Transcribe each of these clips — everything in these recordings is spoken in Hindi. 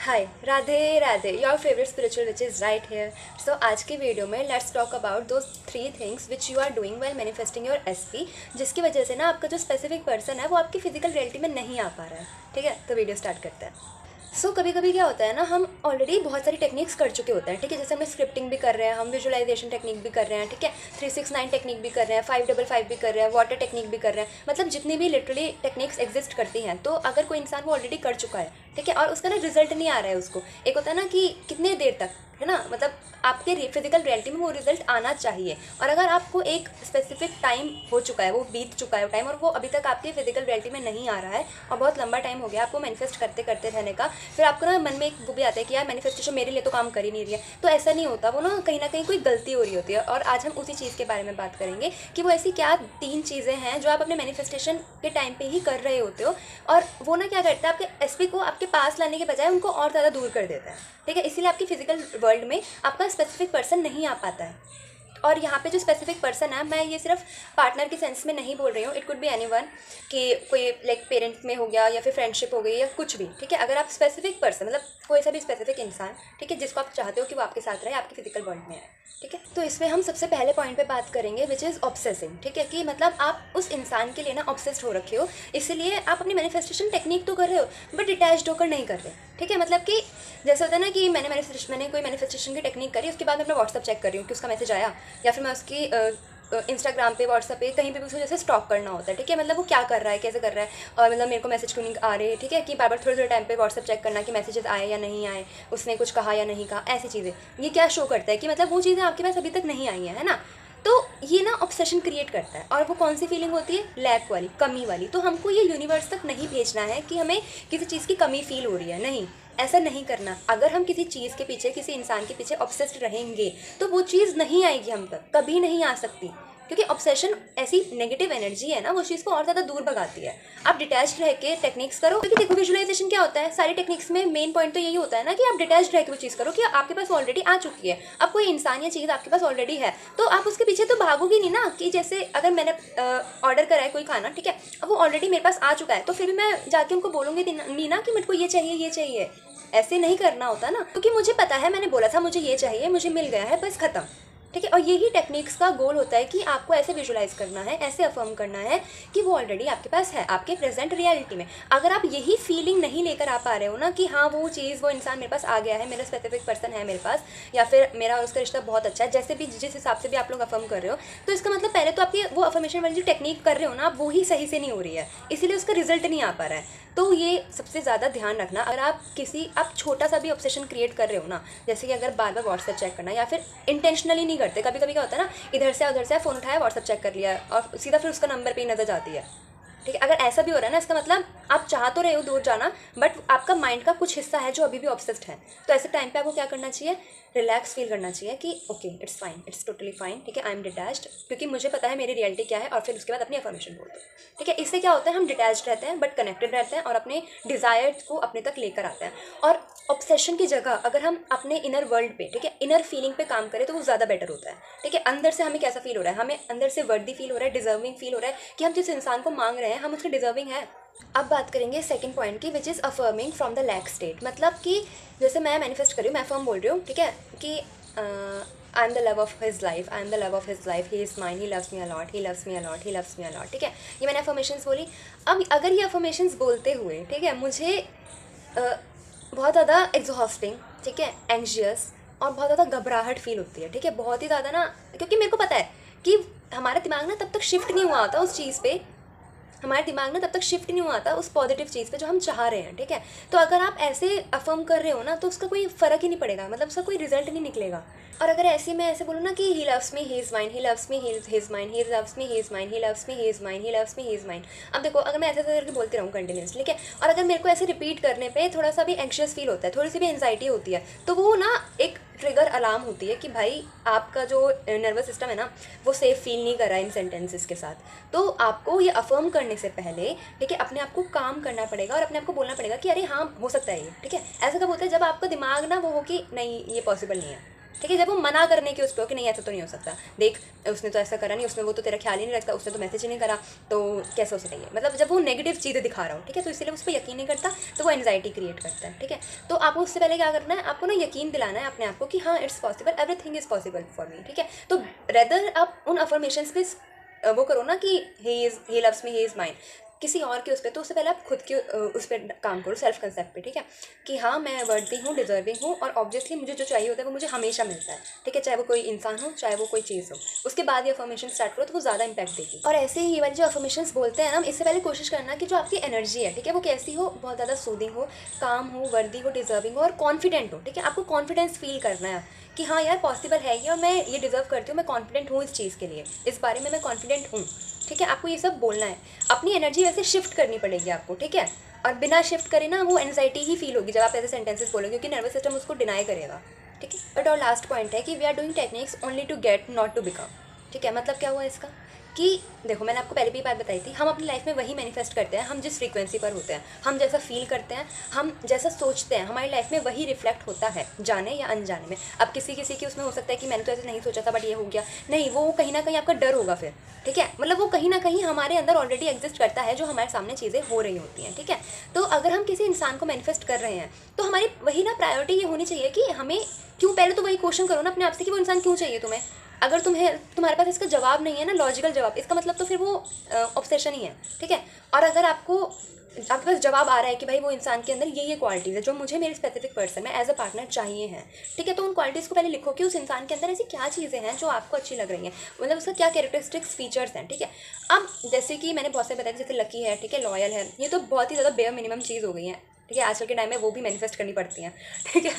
Hi, Radhe Radhe, your favourite spiritual witch is right here. So आज की वीडियो में let's talk about those 3 things which you are doing well manifesting your SP, जिसकी वजह से ना आपका जो स्पेसिफिक पर्सन है वो आपकी फिजिकल रियलिटी में नहीं आ पा रहा है। ठीक है, तो वीडियो स्टार्ट करते हैं। कभी कभी क्या होता है ना, हम ऑलरेडी बहुत सारी टेक्निक्स कर चुके होते हैं। ठीक है, जैसे हम स्क्रिप्टिंग भी कर रहे हैं, हम विजुअलाइजेशन टेक्निक भी कर रहे हैं, ठीक है, 369 टेक्निक भी कर रहे हैं, 555 भी कर रहे हैं, वाटर टेक्निक भी कर रहे हैं। मतलब जितनी भी लिटरली टेक्निक्स एग्जिस्ट करती हैं, तो अगर कोई इंसान वो ऑलरेडी कर चुका है, ठीक है, और उसका ना रिजल्ट नहीं आ रहा है उसको, एक होता है ना कि कितने देर तक, है ना, मतलब आपके फिजिकल रियलिटी में वो रिजल्ट आना चाहिए। और अगर आपको एक स्पेसिफिक टाइम हो चुका है, वो बीत चुका है टाइम, और वो अभी तक आपके फिजिकल रियलिटी में नहीं आ रहा है और बहुत लंबा टाइम हो गया आपको मैनिफेस्ट करते करते रहने का, फिर आपको ना मन में एक वो भी आता है कि यार मैनिफेस्टेशन मेरे लिए तो काम कर ही नहीं रही है। तो ऐसा नहीं होता, वो ना कहीं कोई गलती हो रही होती है। और आज हम उसी चीज़ के बारे में बात करेंगे कि वो ऐसी क्या 3 चीज़ें हैं जो आप अपने मैनिफेस्टेशन के टाइम पे ही कर रहे होते हो, और वो ना क्या करता है, आपके एसपी को आपके पास लाने के बजाय उनको और ज़्यादा दूर कर देता है। ठीक है, इसीलिए आपकी फिजिकल वर्ल्ड में आपका स्पेसिफिक पर्सन नहीं आ पाता है। और यहाँ पे जो स्पेसिफिक पर्सन है, मैं ये सिर्फ पार्टनर के सेंस में नहीं बोल रही हूँ, इट कुड बी एनीवन, कि कोई लाइक पेरेंट में हो गया या फिर फ्रेंडशिप हो गई या कुछ भी। ठीक है, अगर आप स्पेसिफिक पर्सन मतलब कोई सा भी स्पेसिफिक इंसान, ठीक है, जिसको आप चाहते हो कि वो आपके साथ रहे, आपकी फिजिकल वर्ल्ड में है। ठीक है, तो इसमें हम सबसे पहले पॉइंट पे बात करेंगे विच इज़ ऑब्सेसिंग। ठीक है, कि मतलब आप उस इंसान के लिए ना ऑब्सेस्ड हो रखे हो, इसलिए आप अपनी मैनिफेस्टेशन टेक्निक तो कर रहे हो बट डिटैच्ड होकर नहीं कर रहे। ठीक है, मतलब कि जैसे होता है ना कि मैंने कोई मैनिफेस्टेशन की टेक्निक करी, उसके बाद मैं अपना व्हाट्सअप चेक कर रही हूँ कि उसका मैसेज आया, या फिर मैं उसकी इंस्टाग्राम पे, व्हाट्सअप पे, कहीं पे भी उसको जैसे स्टॉक करना होता है। ठीक है, मतलब वो क्या कर रहा है, कैसे कर रहा है, और मतलब मेरे को मैसेज क्यों नहीं आ रहे। ठीक है, कि बार बार थोड़े टाइम पे व्हाट्सअप चेक करना कि मैसेजेस आए या नहीं आए, उसने कुछ कहा या नहीं कहा, ऐसी चीज़ें। ये क्या शो करता है कि मतलब वो चीज़ें आपके पास अभी तक नहीं आई हैं, है ना। तो ये ना ऑब्सेशन क्रिएट करता है, और वो कौन सी फीलिंग होती है, लैक वाली, कमी वाली। तो हमको ये यूनिवर्स तक नहीं भेजना है कि हमें किसी चीज़ की कमी फील हो रही है, नहीं, ऐसा नहीं करना। अगर हम किसी चीज़ के पीछे, किसी इंसान के पीछे ऑब्सेस्ड रहेंगे तो वो चीज़ नहीं आएगी हम तक, कभी नहीं आ सकती, क्योंकि ऑब्सेशन ऐसी नेगेटिव एनर्जी है ना, वो चीज़ को और ज़्यादा दूर भगाती है। आप डिटैच्ड रह के टेक्निक्स करो, क्योंकि देखो विजुअलाइजेशन क्या होता है, सारी टेक्निक्स में मेन पॉइंट तो यही होता है ना कि आप डिटैच्ड रह के वो चीज़ करो कि आपके पास ऑलरेडी आ चुकी है। अब कोई इंसान या चीज़ आपके पास ऑलरेडी है, तो आप उसके पीछे तो भागोगी नहीं ना। कि जैसे अगर मैंने ऑर्डर करा है कोई खाना, ठीक है, अब वो ऑलरेडी मेरे पास आ चुका है, तो फिर भी मैं जाके उनको बोलूँगी नहीं ना कि मेरे को ये चाहिए, ये चाहिए। ऐसे नहीं करना होता ना, क्योंकि मुझे पता है, मैंने बोला था मुझे ये चाहिए, मुझे मिल गया है, बस खत्म। ठीक है, और यही टेक्निक्स का गोल होता है कि आपको ऐसे विजुलाइज करना है, ऐसे अफर्म करना है कि वो ऑलरेडी आपके पास है, आपके प्रेजेंट रियलिटी में। अगर आप यही फीलिंग नहीं लेकर आ पा रहे हो ना कि हाँ वो चीज़, वो इंसान मेरे पास आ गया है, मेरा स्पेसिफिक पर्सन है मेरे पास, या फिर मेरा और उसका रिश्ता बहुत अच्छा है, जैसे भी जिस हिसाब से भी आप लोग अफर्म कर रहे हो, तो इसका मतलब पहले तो आपकी वो अफर्मेशन वाली जो टेक्निक कर रहे हो ना, आप वो ही सही से नहीं हो रही है, इसीलिए उसका रिजल्ट नहीं आ पा रहा है। तो ये सबसे ज़्यादा ध्यान रखना। अगर आप छोटा सा भी ऑब्सेशन क्रिएट कर रहे हो ना, जैसे कि अगर बार बार व्हाट्सएप चेक करना, या फिर इंटेंशनली नहीं करते, कभी कभी क्या होता है ना, इधर से उधर से फ़ोन उठाया, व्हाट्सएप चेक कर लिया और सीधा फिर उसका नंबर पे ही नजर जाती है। ठीक है, अगर ऐसा भी हो रहा है ना, इसका मतलब आप चाह तो रहे हो दूर जाना, बट आपका माइंड का कुछ हिस्सा है जो अभी भी ऑब्सेस्ड है। तो ऐसे टाइम पे आपको क्या करना चाहिए, रिलैक्स फील करना चाहिए कि okay it's fine, it's totally fine. ठीक है, आई एम डिटैच्ड, क्योंकि मुझे पता है मेरी रियलिटी क्या है, और फिर उसके बाद अपनी अफर्मेशन बोल दो। ठीक है, इससे क्या होता है, हम डिटैच्ड रहते हैं बट कनेक्टेड रहते हैं, और अपने डिज़ायर्स को अपने तक लेकर आते हैं। और ऑब्सेशन की जगह अगर हम अपने इनर वर्ल्ड पे, ठीक है, इनर फीलिंग पे काम करें तो वो ज़्यादा बेटर होता है। ठीक है, अंदर से हमें कैसा फील हो रहा है, हमें अंदर से वर्दी फील हो रहा है, डिजर्विंग फील हो रहा है कि हम जिस इंसान को मांग रहे हैं हम उसके डिजर्विंग है। अब बात करेंगे सेकंड पॉइंट की, which is affirming from the lack state. मतलब कि जैसे मैं मैनिफेस्ट कर रही हूँ, मैं अफर्म बोल रही हूँ, ठीक है, कि I am the love of his life, I am the love of his life, he is mine, he loves me a lot, he loves me a lot, he loves me a lot. ठीक है, ये मैंने अफर्मेशंस बोली। अब अगर ये अफर्मेशंस बोलते हुए, ठीक है, मुझे बहुत ज़्यादा एग्जॉस्टिंग, ठीक है, एंग्जियस और बहुत ज़्यादा घबराहट फील होती है। ठीक है, बहुत ही ज़्यादा ना, क्योंकि मेरे को पता है कि हमारा दिमाग ना तब तक शिफ्ट नहीं हुआ होता उस चीज़ पे, हमारा दिमाग ना तब तक शिफ्ट नहीं हुआ था उस पॉजिटिव चीज़ पे जो हम चाह रहे हैं। ठीक है, तो अगर आप ऐसे अफर्म कर रहे हो ना, तो उसका कोई फ़र्क ही नहीं पड़ेगा, मतलब उसका कोई रिजल्ट नहीं निकलेगा। और अगर ऐसे मैं ऐसे बोलूँ ना कि he loves me, he is mine, he loves me, he is mine, he loves me, he is mine, he loves me, he is mine, he loves me, he is mine. अब देखो, अगर मैं ऐसे करके बोलती रहूँ कंटिन्यूसली, ठीक है, और अगर मेरे को ऐसे रिपीट करने पे थोड़ा सा भी एंग्शियस फील होता है, थोड़ी सी भी एंजाइटी होती है, तो वो ना एक ट्रिगर अलार्म होती है कि भाई आपका जो नर्वस सिस्टम है ना, वो सेफ फील नहीं कर रहा है इन सेंटेंसेस के साथ। तो आपको ये अफर्म करने से पहले, ठीक है, अपने आप को काम करना पड़ेगा और अपने आप को बोलना पड़ेगा कि अरे हाँ हो सकता है ये। ठीक है, ऐसा कब होता है, जब आपका दिमाग ना वो हो कि नहीं ये पॉसिबल नहीं है, ठीक है। जब वो मना करने की उस पर हो कि नहीं ऐसा तो नहीं हो सकता, देख उसने तो ऐसा करा नहीं, उसने वो तो तेरा ख्याल ही नहीं रखता, उसने तो मैसेज ही नहीं करा, तो कैसे हो सकेंगे, मतलब जब वो नेगेटिव चीज़ें दिखा रहा हो, ठीक है, तो इसलिए उस पर यकीन नहीं करता, तो वो एंजाइटी क्रिएट करता है। ठीक है, तो आपको उससे पहले क्या करना है, आपको ना यकीन दिलाना है अपने आप को कि हाँ it's possible, everything is possible for me. ठीक है, तो रेदर आप उन अफर्मेशंस पे वो करो ना कि he loves me, he is mine, किसी और के उस पर, तो उससे पहले आप खुद के उस पर काम करो, सेल्फ कंसेप्ट पे। ठीक है, कि हाँ मैं वर्दी हूँ, डिजर्विंग हूँ, और ऑब्वियसली मुझे जो चाहिए होता है वो मुझे हमेशा मिलता है। ठीक है, चाहे वो कोई इंसान हो, चाहे वो कोई चीज़ हो। उसके बाद ये अफर्मेशन स्टार्ट करो तो वो ज़्यादा इंपैक्ट देगी। और ऐसे ही ये वाली जो अफर्मेशंस बोलते हैं ना, इससे पहले कोशिश करना कि जो आपकी एनर्जी है, ठीक है, वो कैसी हो, बहुत ज़्यादा सूदिंग हो, काम हो, वर्दी हो, डिजर्विंग हो, और कॉन्फिडेंट हो। ठीक है, आपको कॉन्फिडेंस फील करना है कि हाँ यार पॉसिबल है ये, और मैं ये डिजर्व करती हूँ, मैं कॉन्फिडेंट हूँ इस चीज़ के लिए, इस बारे में मैं कॉन्फिडेंट हूँ। ठीक है, आपको ये सब बोलना है, अपनी एनर्जी वैसे शिफ्ट करनी पड़ेगी आपको। ठीक है, और बिना शिफ्ट करे ना वो एंजाइटी ही फील होगी जब आप ऐसे सेंटेंसेस बोलोगे, क्योंकि नर्वस सिस्टम उसको डिनाई करेगा। ठीक है, बट और लास्ट पॉइंट है कि we are doing techniques only to get, not to become. ठीक है, मतलब क्या हुआ इसका कि देखो मैंने आपको पहले भी बात बताई थी, हम अपनी लाइफ में वही मैनिफेस्ट करते हैं, हम जिस फ्रीक्वेंसी पर होते हैं, हम जैसा फील करते हैं, हम जैसा सोचते हैं, हमारी लाइफ में वही रिफ्लेक्ट होता है, जाने या अनजाने में। अब किसी किसी की उसमें हो सकता है कि मैंने तो ऐसे नहीं सोचा था बट ये हो गया, नहीं, वो कहीं ना कहीं आपका डर होगा फिर। ठीक है, मतलब वो कहीं ना कहीं हमारे अंदर ऑलरेडी एग्जिस्ट करता है जो हमारे सामने चीज़ें हो रही होती हैं। ठीक है, तो अगर हम किसी इंसान को मैनिफेस्ट कर रहे हैं तो हमारी वही ना प्रायोरिटी ये होनी चाहिए कि हमें क्यों, पहले तो वही क्वेश्चन करो ना अपने आप से कि वो इंसान क्यों चाहिए तुम्हें। अगर तुम्हारे पास इसका जवाब नहीं है ना, लॉजिकल जवाब, इसका मतलब तो फिर वो ऑब्सेशन ही है। ठीक है, और अगर आपके पास जवाब आ रहा है कि भाई वो इंसान के अंदर ये क्वालिटीज़ है जो मुझे मेरे स्पेसिफिक पर्सन में एज अ पार्टनर चाहिए हैं। ठीक है, तो उन क्वालिटीज़ को पहले लिखो कि उस इंसान के अंदर ऐसी क्या चीज़ें हैं जो आपको अच्छी लग रही हैं, मतलब उसका क्या कैरेक्टरिस्टिक्स फीचर्स हैं। ठीक है, अब जैसे कि मैंने बहुत से बताया, जैसे लकी है, ठीक है, लॉयल है, ये तो बहुत ही ज़्यादा बेयर मिनिमम चीज़ हो गई है। ठीक है, आजकल के टाइम में वो भी मैनिफेस्ट करनी पड़ती हैं। ठीक है,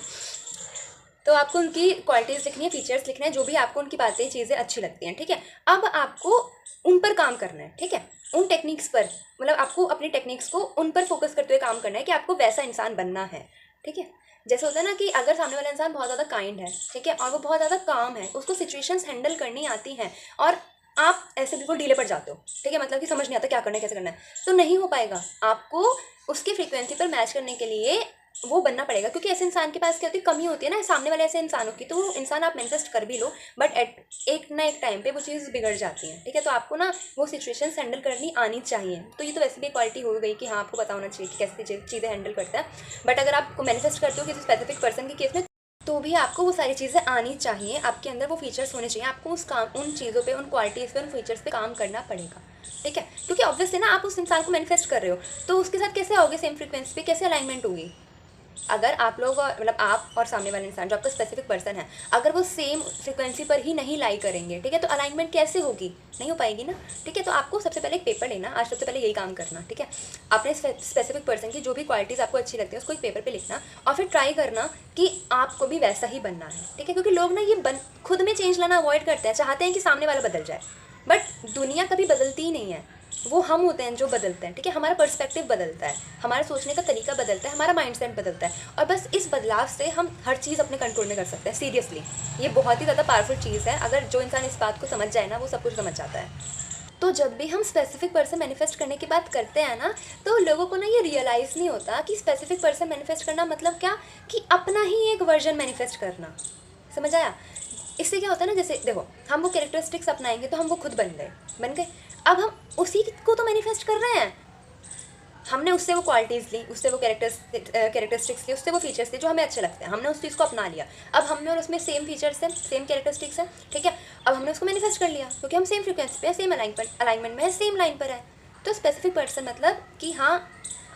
तो आपको उनकी क्वालिटीज़ लिखनी है, फीचर्स लिखने हैं, जो भी आपको उनकी बातें चीज़ें अच्छी लगती हैं। ठीक है, अब आपको उन पर काम करना है। ठीक है, उन टेक्निक्स पर, मतलब आपको अपनी टेक्निक्स को उन पर फोकस करते हुए काम करना है कि आपको वैसा इंसान बनना है। ठीक है, जैसे होता है ना कि अगर सामने वाला इंसान बहुत ज़्यादा काइंड है, ठीक है, और वो बहुत ज़्यादा काम है, उसको सिचुएशंस हैंडल करनी आती हैं, और आप ऐसे बिल्कुल ढीले पड़ जाते हो। ठीक है, मतलब कि समझ नहीं आता क्या करना है, कैसे करना है, तो नहीं हो पाएगा। आपको उसकी फ्रीक्वेंसी पर मैच करने के लिए वो बनना पड़ेगा, क्योंकि ऐसे इंसान के पास क्या होती है, कमी होती है ना सामने वाले ऐसे इंसानों की, तो वो इंसान आप मैनिफेस्ट कर भी लो बट एक ना एक टाइम पे वो चीज़ बिगड़ जाती है। ठीक है, तो आपको ना वो सिचुएशंस हैंडल करनी आनी चाहिए। तो ये तो वैसे भी क्वालिटी हो गई कि हाँ आपको पता होना चाहिए कि कैसे चीज़ें हैंडल करता है। बट अगर आप मैनिफेस्ट करते हो किसी स्पेसिफिक पर्सन के केस में, तो भी आपको वो सारी चीज़ें आनी चाहिए, आपके अंदर वो फीचर्स होने चाहिए, आपको उस काम, उन चीज़ों पे, उन क्वालिटीज़ पे, उन फीचर्स पे काम करना पड़ेगा। ठीक है, क्योंकि ऑब्वियसली ना आप उस इंसान को मैनिफेस्ट कर रहे हो, तो उसके साथ कैसे आओगे, सेम फ्रीक्वेंसी पे कैसे अलाइनमेंट होगी। अगर आप लोग मतलब आप और सामने वाला इंसान जो आपका स्पेसिफिक पर्सन है, अगर वो सेम फ्रीक्वेंसी पर ही नहीं लाई करेंगे, ठीक है, तो अलाइनमेंट कैसे होगी, नहीं हो पाएगी ना। ठीक है, तो आपको सबसे पहले एक पेपर लेना, आज सबसे पहले यही काम करना। ठीक है, अपने स्पेसिफिक पर्सन की जो भी क्वालिटीज़ आपको अच्छी लगती है उसको एक पेपर पे लिखना, और फिर ट्राई करना कि आपको भी वैसा ही बनना है। ठीक है, क्योंकि लोग ना ये खुद में चेंज लाना अवॉइड करते हैं, चाहते हैं कि सामने वाला बदल जाए, बट दुनिया कभी बदलती ही नहीं है, वो हम होते हैं जो बदलते हैं। ठीक है, हमारा पर्सपेक्टिव बदलता है, हमारा सोचने का तरीका बदलता है, हमारा माइंडसेट बदलता है, और बस इस बदलाव से हम हर चीज़ अपने कंट्रोल में कर सकते हैं। सीरियसली ये बहुत ही ज़्यादा पावरफुल चीज़ है, अगर जो इंसान इस बात को समझ जाए ना, वो सब कुछ समझ जाता है। तो जब भी हम स्पेसिफिक पर्सन मैनिफेस्ट करने की बात करते हैं ना, तो लोगों को ना ये रियलाइज़ नहीं होता कि स्पेसिफिक पर्सन मैनिफेस्ट करना मतलब क्या, कि अपना ही एक वर्जन मैनिफेस्ट करना। समझ आया? इससे क्या होता है ना, जैसे देखो हम वो कैरेक्टरिस्टिक्स अपनाएंगे तो हम वो खुद बन गए। अब हम उसी को तो मैनिफेस्ट कर रहे हैं, हमने उससे वो क्वालिटीज़ ली, उससे वो कैरेक्टरिस्टिक्स ली, उससे वो फीचर्स ली जो हमें अच्छे लगते हैं, हमने उस चीज़ को अपना लिया। अब हमें और उसमें सेम फीचर्स हैं, सेम कैरेक्टरिस्टिक्स हैं। ठीक है, अब हमने उसको मैनिफेस्ट कर लिया क्योंकि हम सेम फ्रिक्वेंसी पे है, सेम अलाइनमेंट में है, सेम लाइन पर है। तो स्पेसिफिक पर्सन मतलब कि हाँ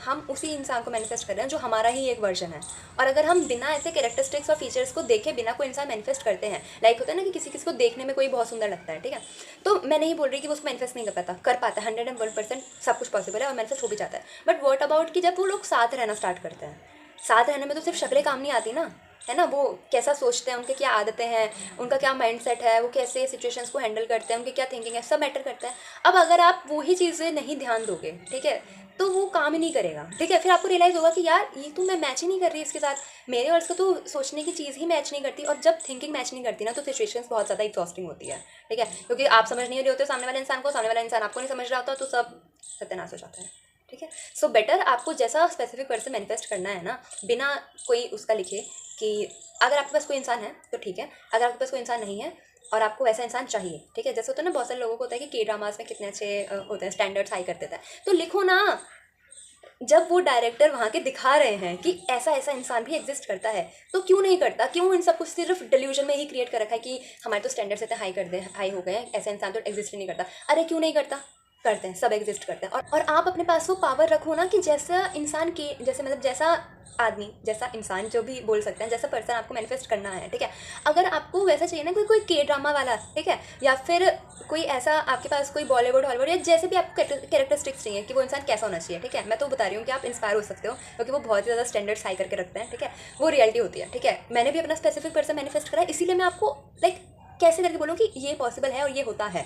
हम उसी इंसान को मैनिफेस्ट कर रहे हैं जो हमारा ही एक वर्जन है। और अगर हम बिना ऐसे कैरेक्टरिस्टिक्स और फीचर्स को देखे बिना कोई इंसान मैनिफेस्ट करते हैं, लाइक होता है ना कि किसी किसी को देखने में कोई बहुत सुंदर लगता है, ठीक है, तो मैं नहीं बोल रही कि वो उसको मैनिफेस्ट नहीं कर पाता है, 101% सब कुछ पॉसिबल है और मैनिफेस्ट हो भी जाता है। बट वॉट अबाउट कि जब वो लोग साथ रहना स्टार्ट करते हैं, साथ रहने में तो सिर्फ शक्लें काम नहीं आती ना, है ना, वो कैसा सोचते हैं, उनके क्या आदतें हैं, उनका क्या माइंडसेट है, वो कैसे सिचुएशंस को हैंडल करते हैं, उनकी क्या थिंकिंग है, सब मैटर करता है। अब अगर आप वही चीज़ें नहीं ध्यान दोगे, ठीक है, तो वो काम ही नहीं करेगा। ठीक है, फिर आपको रियलाइज़ होगा कि यार ये तो मैं मैच ही नहीं कर रही इसके साथ, मेरे और इसको तो सोचने की चीज़ ही मैच नहीं करती। और जब थिंकिंग मैच नहीं करती ना, तो सिचुएशंस बहुत ज़्यादा एग्जॉस्टिंग होती है। ठीक है, क्योंकि आप समझ नहीं रहे होते सामने वाले इंसान को, सामने वाला इंसान आपको नहीं समझ रहा होता, तो सब सत्यानाश हो जाता है। ठीक है, सो बेटर आपको जैसा स्पेसिफिक पर्सन मैनिफेस्ट करना है ना, बिना कोई उसका लिखे कि अगर आपके पास कोई इंसान है तो ठीक है, अगर आपके पास कोई इंसान नहीं है और आपको वैसा इंसान चाहिए, ठीक है, जैसे होता है ना बहुत सारे लोगों को होता है कि ड्रामास में कितने अच्छे होते हैं, स्टैंडर्ड्स हाई कर देता है, तो लिखो ना। जब वो डायरेक्टर वहाँ के दिखा रहे हैं कि ऐसा ऐसा इंसान भी एग्जिस्ट करता है, तो क्यों नहीं करता? क्यों इन सब कुछ सिर्फ डिल्यूजन में ही क्रिएट कर रखा है कि हमारे तो स्टैंडर्ड्स इतने हाई हो गए हैं, ऐसा इंसान तो एग्जिस्ट ही नहीं करता। अरे क्यों नहीं करता? करते हैं, सब एग्जिस्ट करते हैं। और आप अपने पास वो पावर रखो ना कि जैसा इंसान के जैसे मतलब जैसा आदमी, जैसा इंसान, जो भी बोल सकते हैं, जैसा पर्सन आपको मैनिफेस्ट करना है, ठीक है। अगर आपको वैसा चाहिए ना, कोई कोई के ड्रामा वाला, ठीक है, या फिर कोई ऐसा आपके पास कोई बॉलीवुड हॉलीवुड या जैसे भी आपको कैरेक्टरिस्टिक्स चाहिए कि वो इंसान कैसा होना चाहिए, ठीक है। मैं तो बता रही हूँ कि आप इंस्पायर हो सकते हो क्योंकि वो बहुत ही ज़्यादा स्टैंडर्ड्स हाई करके रखते हैं, ठीक है। वो रियलिटी होती है, ठीक है। मैंने भी अपना स्पेसिफिक पर्सन मैनिफेस्ट करा है, इसीलिए मैं आपको लाइक कैसे करके बोलूँ कि ये पॉसिबल है और ये होता है,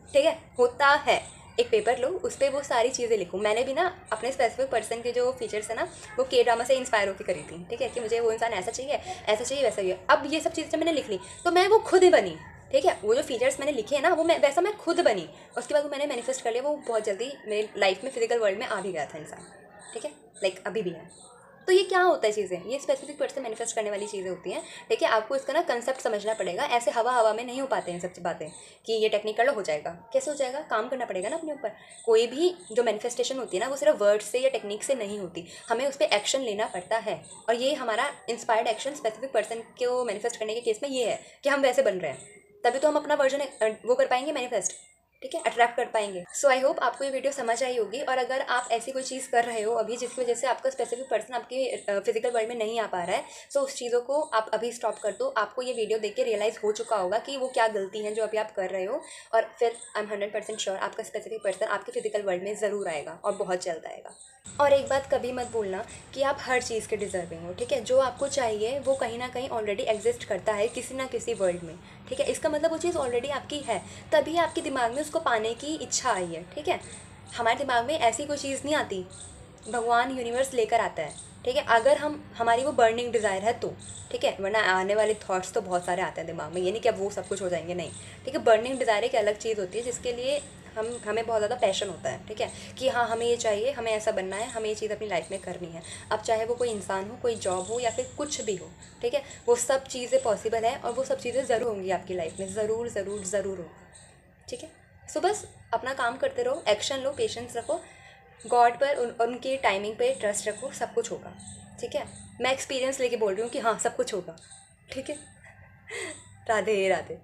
ठीक है, होता है। एक पेपर लो, उस पर वो सारी चीज़ें लिखूँ। मैंने भी ना अपने स्पेसिफिक पर्सन के जो फीचर्स है ना, वो के ड्रामा से इंस्पायर होकर करी थी, ठीक है, कि मुझे वो इंसान ऐसा चाहिए, ऐसा चाहिए, वैसा चाहिए। अब ये सब चीज़ें जब मैंने लिख ली तो मैं वो खुद ही बनी, ठीक है। वो जो फीचर्स मैंने लिखे हैं ना, वो मैं खुद बनी। उसके बाद वो मैंने मैनिफेस्ट कर लिया, वो बहुत जल्दी मेरी लाइफ में फिजिकल वर्ल्ड में आ भी गया था इंसान, ठीक है, लाइक अभी भी है। तो ये क्या होता है चीज़ें, ये स्पेसिफिक पर्सन मैनिफेस्ट करने वाली चीज़ें होती हैं, ठीक है। आपको इसका ना कंसेप्ट समझना पड़ेगा, ऐसे हवा हवा में नहीं हो पाते हैं सब बातें कि ये टेक्निक कर लो हो जाएगा। कैसे हो जाएगा? काम करना पड़ेगा ना अपने ऊपर। कोई भी जो मैनिफेस्टेशन होती है ना, वो सिर्फ वर्ड्स से या टेक्निक से नहीं होती, हमें उस पर एक्शन लेना पड़ता है। और ये हमारा इंस्पायर्ड एक्शन स्पेसिफिक पर्सन को मैनिफेस्ट करने के केस में ये है कि हम वैसे बन रहे हैं, तभी तो हम अपना वर्जन वो कर पाएंगे मैनिफेस्ट, ठीक है, अट्रैक्ट कर पाएंगे। सो आई होप आपको ये वीडियो समझ आई होगी। और अगर आप ऐसी कोई चीज़ कर रहे हो अभी जिसकी वजह से आपका स्पेसिफिक पर्सन आपके फिजिकल वर्ल्ड में नहीं आ पा रहा है, सो उस चीज़ों को आप अभी स्टॉप कर दो। आपको ये वीडियो देख के रियलाइज़ हो चुका होगा कि वो क्या गलती है जो अभी आप कर रहे हो, और फिर आई एम 100% श्योर आपका स्पेसिफिक पर्सन आपके फिजिकल वर्ल्ड में ज़रूर आएगा और बहुत जल्द आएगा। और एक बात कभी मत भूलना कि आप हर चीज़ के डिज़र्विंग हो, ठीक है। जो आपको चाहिए वो कहीं ना कहीं ऑलरेडी एग्जिस्ट करता है किसी ना किसी वर्ल्ड में, ठीक है। इसका मतलब वो चीज़ ऑलरेडी आपकी है, तभी आपके दिमाग में उसको पाने की इच्छा आई है, ठीक है। हमारे दिमाग में ऐसी कोई चीज़ नहीं आती, भगवान यूनिवर्स लेकर आता है, ठीक है। अगर हमारी वो बर्निंग डिज़ायर है तो, ठीक है, वरना आने वाले थॉट्स तो बहुत सारे आते हैं दिमाग में, ये नहीं कि अब वो सब कुछ हो जाएंगे, नहीं, ठीक है। बर्निंग डिज़ायर एक अलग चीज़ होती है जिसके लिए हमें बहुत ज़्यादा पैशन होता है, ठीक है, कि हाँ हमें ये चाहिए, हमें ऐसा बनना है, हमें ये चीज़ अपनी लाइफ में करनी है। अब चाहे वो कोई इंसान हो, कोई जॉब हो, या फिर कुछ भी हो, ठीक है, वो सब चीज़ें पॉसिबल है और वो सब चीज़ें ज़रूर होंगी आपकी लाइफ में, ज़रूर ज़रूर ज़रूर हो, ठीक है। सो बस अपना काम करते रहो, एक्शन लो, पेशेंस रखो, गॉड पर उनकी टाइमिंग पे ट्रस्ट रखो, सब कुछ होगा, ठीक है। मैं एक्सपीरियंस लेके बोल रही हूँ कि हाँ सब कुछ होगा, ठीक है। राधे राधे।